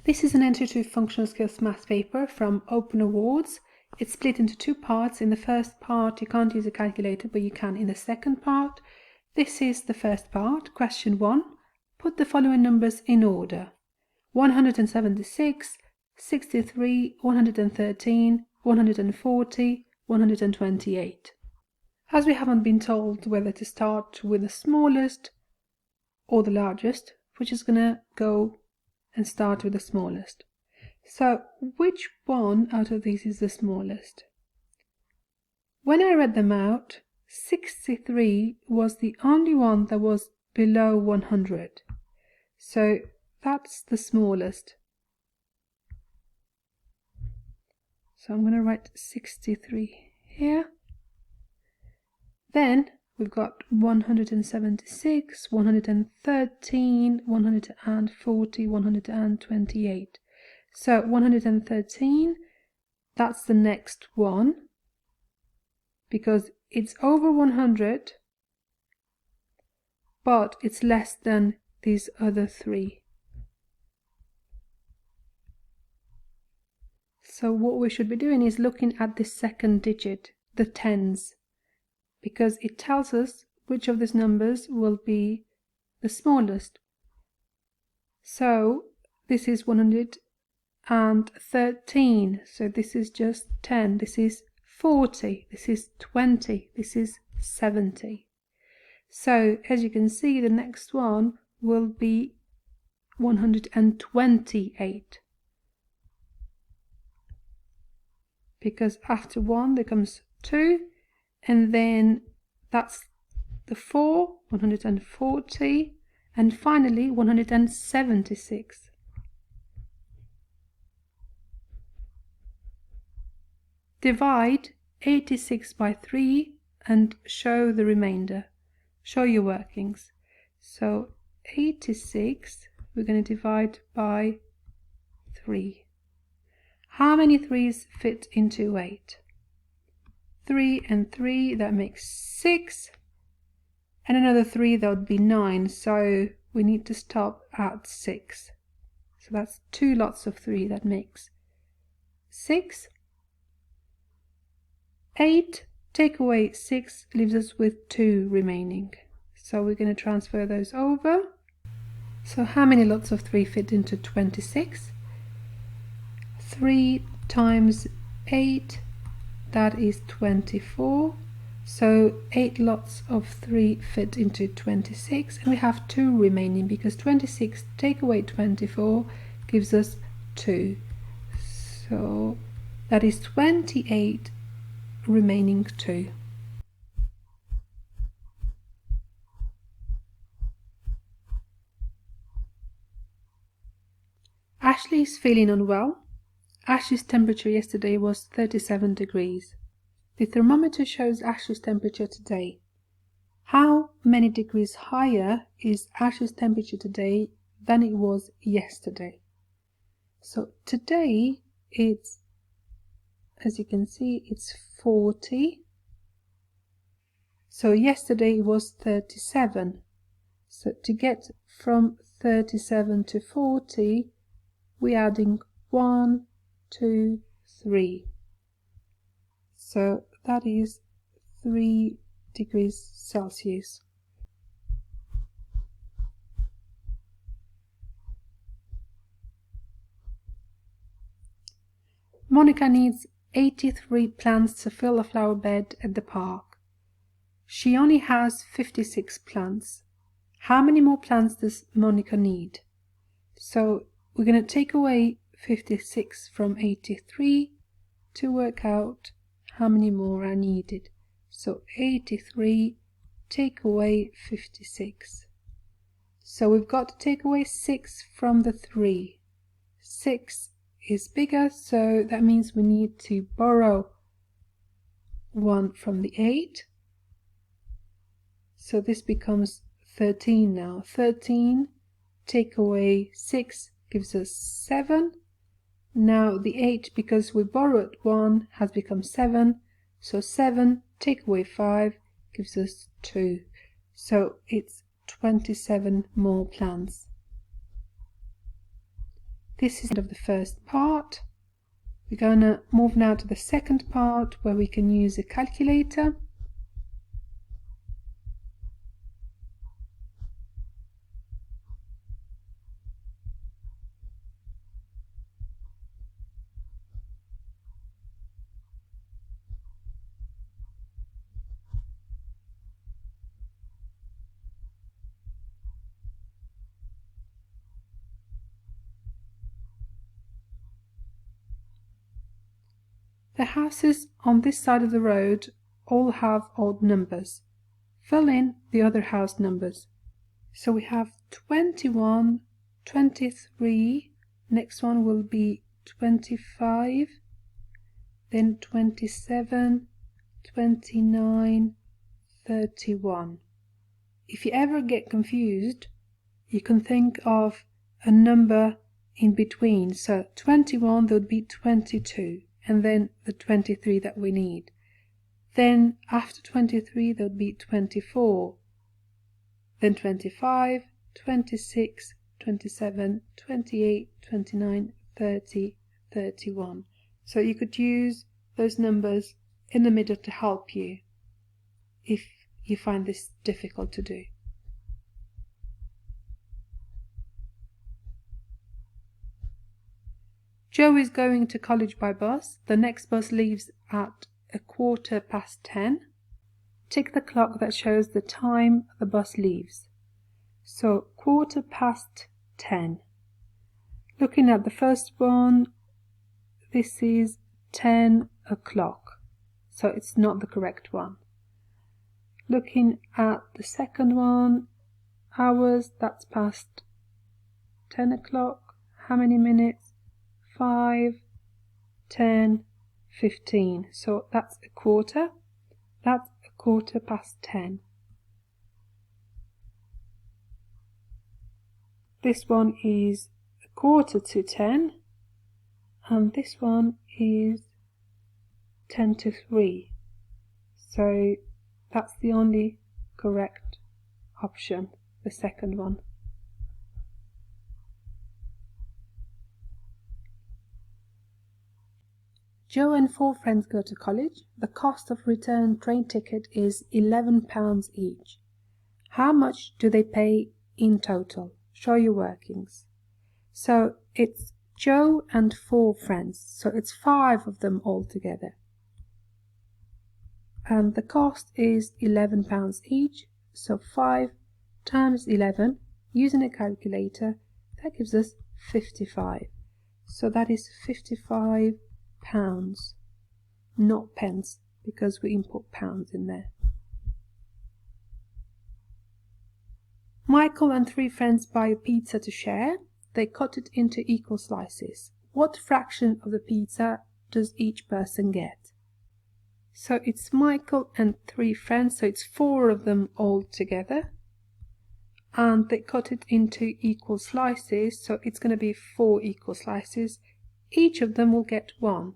This is an Entry to Functional Skills math paper from Open Awards. It's split into two parts. In the first part, you can't use a calculator, but you can in the second part. This is the first part. Question 1. Put the following numbers in order: 176, 63, 113, 140, 128. As we haven't been told whether to start with the smallest or the largest, we're just going to go and start with the smallest. So which one out of these is the smallest? When I read them out, 63 was the only one that was below 100. So that's the smallest. So I'm going to write 63 here. Then we've got 176, 113, 140, 128. So 113, that's the next one, because it's over 100, but it's less than these other three. So what we should be doing is looking at the second digit, the tens, because it tells us which of these numbers will be the smallest. So this is 113, so this is just 10, this is 40, this is 20, this is 70. So as you can see, the next one will be 128, because after 1 there comes 2, and then that's the 4, 140, and finally 176. Divide 86 by 3 and show the remainder. Show your workings. So 86 we're going to divide by 3. How many 3's fit into 8? 3 and 3, that makes 6, and another 3, that would be 9, so we need to stop at 6. So that's 2 lots of 3, that makes 6. 8, take away 6, leaves us with 2 remaining. So we're going to transfer those over. So how many lots of 3 fit into 26? 3 times 8, that is 24. So 8 lots of 3 fit into 26, and we have 2 remaining, because 26 take away 24 gives us 2. So that is 28 remaining 2. Ashley is feeling unwell. Ashley's temperature yesterday was 37 degrees. The thermometer shows Ashley's temperature today. How many degrees higher is Ashley's temperature today than it was yesterday? So today it's, as you can see, it's 40. So yesterday it was 37. So to get from 37 to 40, we're adding 1, 2, 3. So that is 3 degrees Celsius. Monica needs 83 plants to fill a flower bed at the park. She only has 56 plants. How many more plants does Monica need? So we're going to take away 56 from 83 to work out how many more are needed. So 83 take away 56. So we've got to take away 6 from the 3. 6 is bigger, so that means we need to borrow 1 from the 8. So this becomes 13 now. 13 take away 6 gives us 7. Now the 8, because we borrowed 1, has become 7. So 7 take away 5 gives us 2. So it's 27 more plants. This is the end of the first part. We're going to move now to the second part where we can use a calculator. The houses on this side of the road all have odd numbers. Fill in the other house numbers. So we have 21, 23, next one will be 25, then 27, 29, 31. If you ever get confused, you can think of a number in between. So 21, there would be 22. And then the 23 that we need. Then after 23 there would be 24, then 25, 26, 27, 28, 29, 30, 31. So you could use those numbers in the middle to help you if you find this difficult to do. Joe is going to college by bus. The next bus leaves at 10:15. Tick the clock that shows the time the bus leaves. So 10:15. Looking at the first one, this is 10 o'clock. So it's not the correct one. Looking at the second one, hours, that's past 10 o'clock. How many minutes? 5, 10, 15. So that's a quarter. That's 10:15. This one is 9:45, and this one is 2:50. So that's the only correct option, the second one. Joe and 4 friends go to college. The cost of return train ticket is £11 each. How much do they pay in total? Show your workings. So it's Joe and 4 friends, so it's 5 of them all together. And the cost is £11 each, so 5 times 11, using a calculator, that gives us 55. So that is £55, not pence, because we import pounds in there. Michael and 3 friends buy a pizza to share. They cut it into equal slices. What fraction of the pizza does each person get? So it's Michael and 3 friends, so it's 4 of them all together. And they cut it into equal slices, so it's going to be 4 equal slices. Each of them will get 1.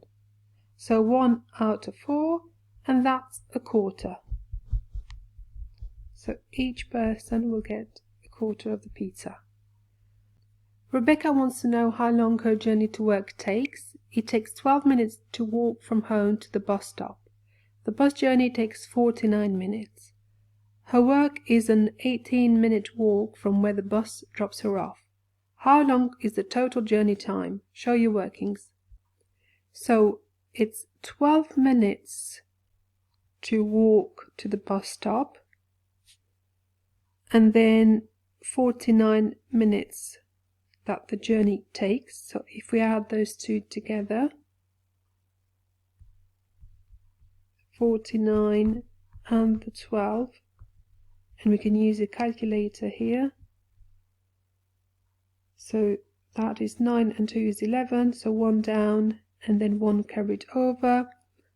So 1 out of 4, and that's a quarter. So each person will get a quarter of the pizza. Rebecca wants to know how long her journey to work takes. It takes 12 minutes to walk from home to the bus stop. The bus journey takes 49 minutes. Her work is an 18-minute walk from where the bus drops her off. How long is the total journey time? Show your workings. So it's 12 minutes to walk to the bus stop, and then 49 minutes that the journey takes. So if we add those two together, 49 and the 12, and we can use a calculator here. So that is 9 and 2 is 11, so 1 down and then 1 carried over.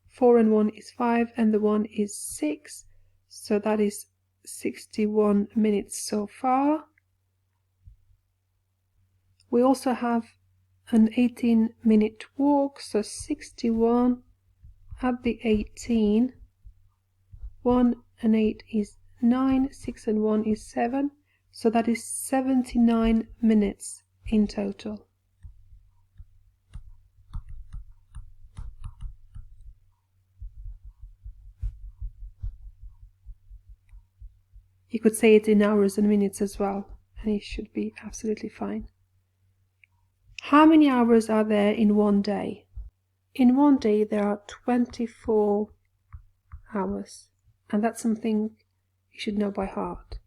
4 and 1 is 5 and the 1 is 6, so that is 61 minutes so far. We also have an 18-minute walk, so 61 at the 18. 1 and 8 is 9, 6 and 1 is 7, so that is 79 minutes in total. You could say it in hours and minutes as well, and it should be absolutely fine. How many hours are there in one day? In one day there are 24 hours, and that's something you should know by heart.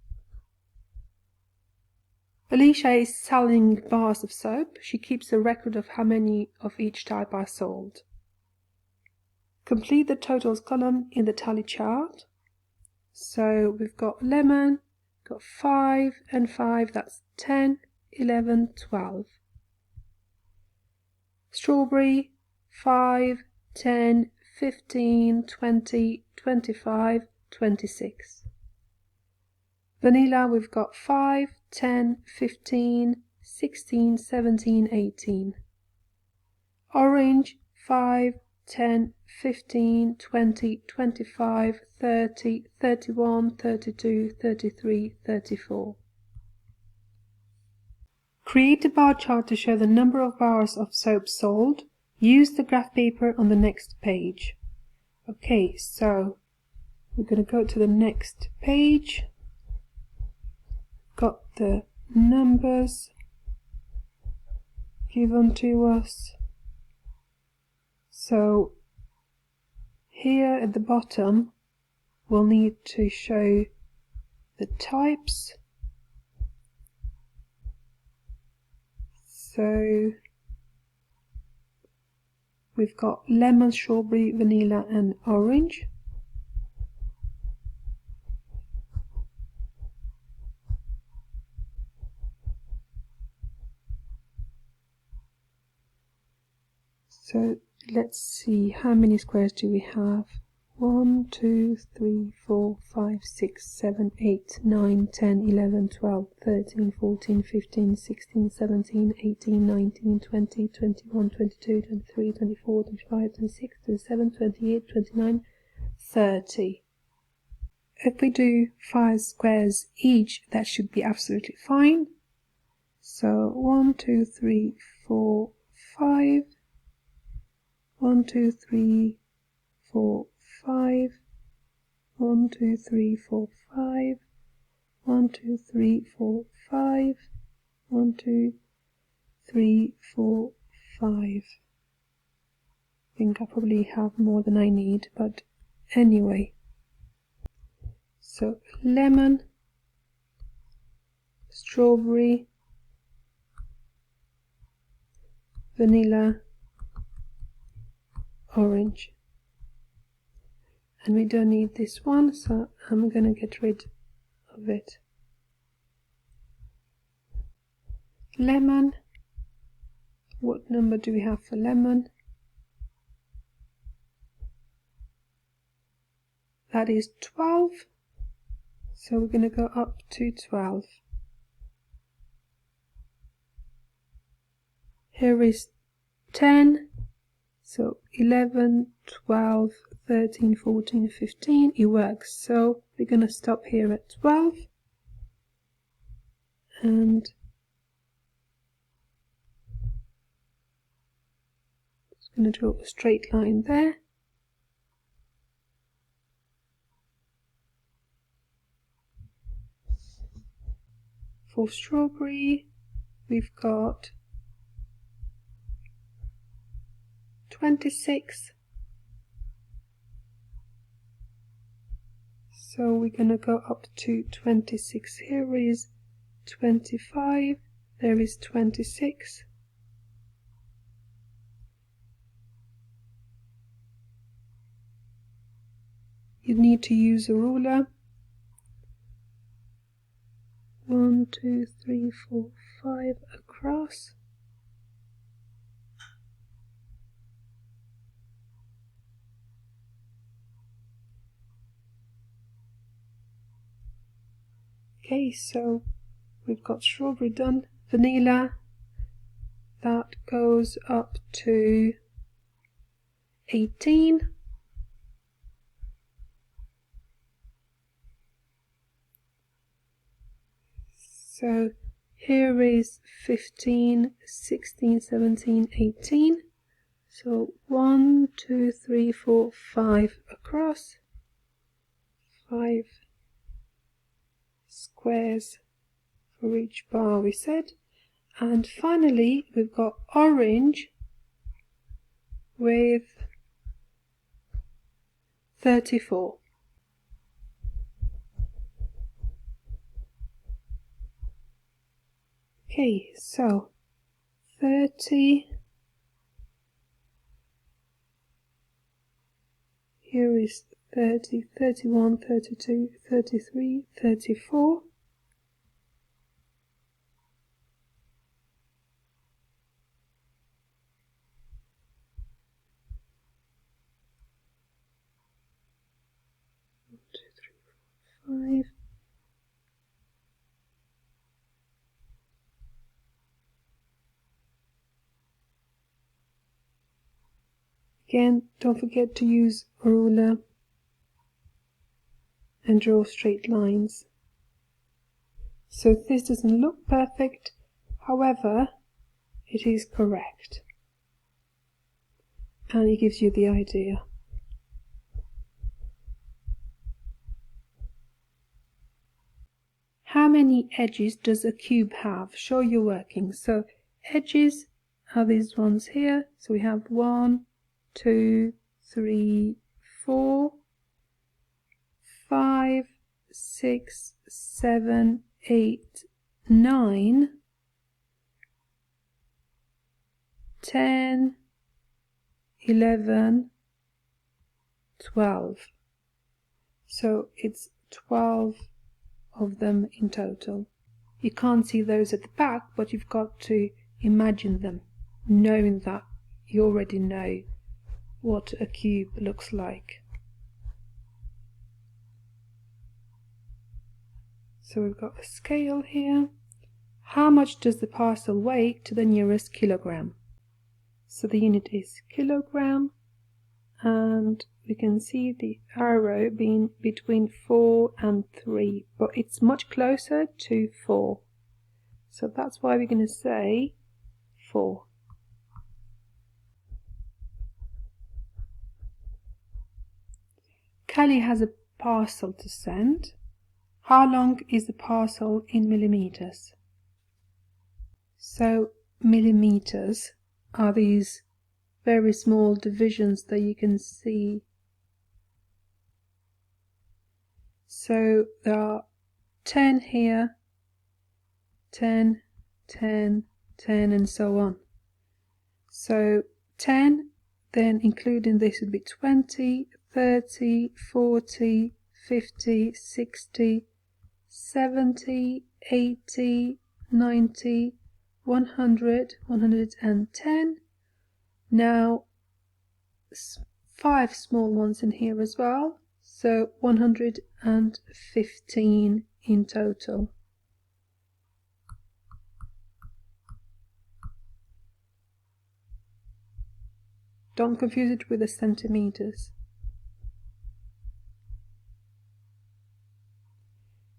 Alicia is selling bars of soap. She keeps a record of how many of each type are sold. Complete the totals column in the tally chart. So we've got lemon, got 5 and 5, that's 10, 11, 12. Strawberry, 5, 10, 15, 20, 25, 26. Vanilla, we've got 5, 10, 15, 16, 17, 18. Orange, 5, 10, 15, 20, 25, 30, 31, 32, 33, 34. Create a bar chart to show the number of bars of soap sold. Use the graph paper on the next page. Okay, so we're going to go to the next page. Got the numbers given to us. So here at the bottom we'll need to show the types. So we've got lemon, strawberry, vanilla and orange. So let's see, how many squares do we have? 1, 2, 3, 4, 5, 6, 7, 8, 9, 10, 11, 12, 13, 14, 15, 16, 17, 18, 19, 20, 21, 22, 23, 24, 25, 26, 27, 28, 29, 30. If we do 5 squares each, that should be absolutely fine. So 1, 2, 3, 4, 5. 1, 2, 3, 4, 5. 1, 2, 3, 4, 5. 1, 2, 3, 4, 5. 1, 2, 3, 4, 5. I think I probably have more than I need, but anyway. So lemon, strawberry, vanilla, orange. And we don't need this one, so I'm going to get rid of it. Lemon. What number do we have for lemon? That is 12. So we're going to go up to 12. Here is 10. So 11, 12, 13, 14, 15. It works. So we're going to stop here at 12. And just going to draw a straight line there. For strawberry, we've got 26. So we're going to go up to 26. Here is 25. There is 26. You need to use a ruler. 1, 2, 3, 4, 5 across. Okay, so we've got strawberry done. Vanilla, that goes up to 18. So here is 15, 16, 17, 18. So 1, 2, 3, 4, 5 across. 5. squares for each bar we said. And finally we've got orange with 34. Okay, so 30, here is 30, 31, 32, 33, 34. Five. Again, don't forget to use a ruler and draw straight lines. So this doesn't look perfect, however, it is correct. And it gives you the idea. How many edges does a cube have? Show your working. So edges are these ones here. So we have 1, 2, 3, 4, 5, 6, 7, 8, 9, 10, 11, 12. So it's 12 of them in total. You can't see those at the back, but you've got to imagine them, knowing that you already know what a cube looks like. So we've got a scale here. How much does the parcel weigh to the nearest kilogram? So the unit is kilogram, and we can see the arrow being between 4 and 3, but it's much closer to 4. So that's why we're going to say 4. Callie has a parcel to send. How long is the parcel in millimeters? So millimeters are these very small divisions that you can see. So there are 10 here, 10, 10, 10 and so on. So 10, then including this would be 20, 30, 40, 50, 60, 70, 80, 90, 100, 110. Now 5 small ones in here as well, so 115 in total. Don't confuse it with the centimeters.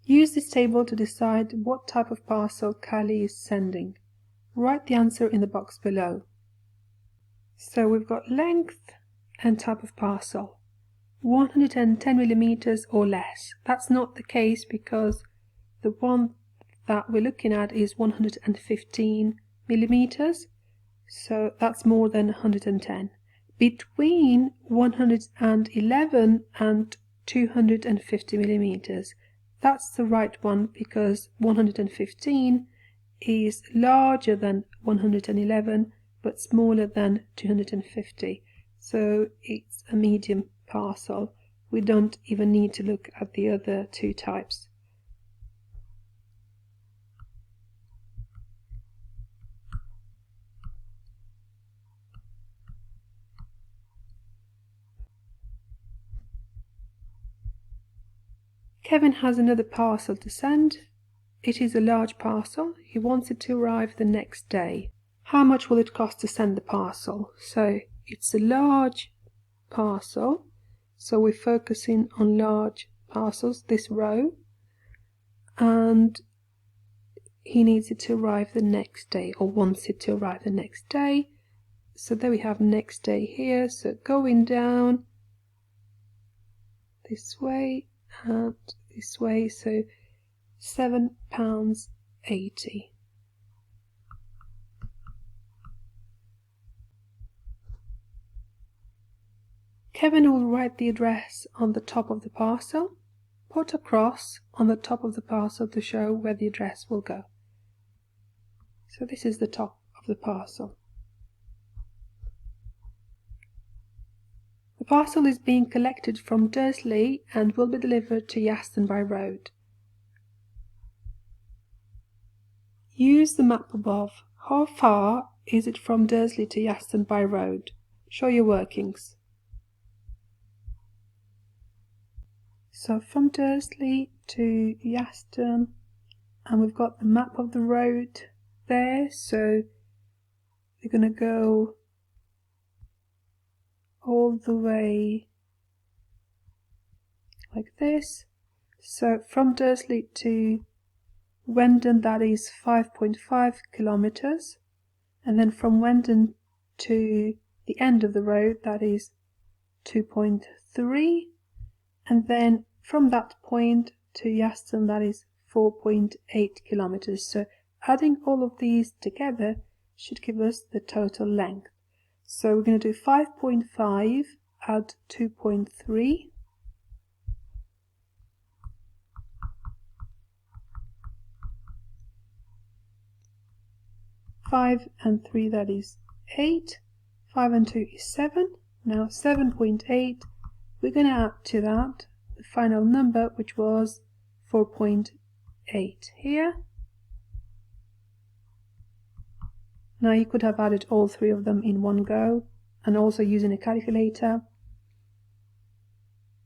Use this table to decide what type of parcel Callie is sending. Write the answer in the box below. So we've got length and type of parcel. 110 millimeters or less. That's not the case because the one that we're looking at is 115 millimeters. So that's more than 110. Between 111 and 250 millimeters. That's the right one because 115 is larger than 111 but smaller than 250. So it's a medium parcel. We don't even need to look at the other two types. Kevin has another parcel to send. It is a large parcel. He wants it to arrive the next day. How much will it cost to send the parcel? So it's a large parcel. So we're focusing on large parcels, this row. And he needs it to arrive the next day, or wants it to arrive the next day. So there we have next day here. So going down this way and this way. So £7.80. Kevin will write the address on the top of the parcel, put a cross on the top of the parcel to show where the address will go. So this is the top of the parcel. The parcel is being collected from Dursley and will be delivered to Yaston by road. Use the map above. How far is it from Dursley to Yaston by road? Show your workings. So from Dursley to Yaston, and we've got the map of the road there, so we're going to go all the way like this. So from Dursley to Wendon, that is 5.5 kilometers, and then from Wendon to the end of the road, that is 2.3, and then from that point to Yaston, that is 4.8 kilometers. So adding all of these together should give us the total length. So we're going to do 5.5 add 2.3. 5 and 3, that is 8. 5 and 2 is 7. Now 7.8. We're going to add to that the final number, which was 4.8 here. Now you could have added all three of them in one go and also using a calculator.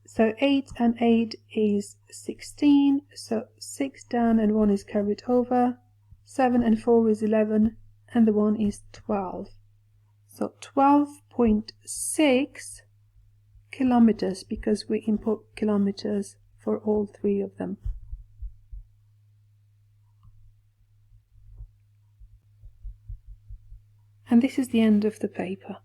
So 8 and 8 is 16, so 6 down and 1 is carried over. 7 and 4 is 11 and the 1 is 12. So 12.6 kilometers, because we input kilometers for all three of them. And this is the end of the paper.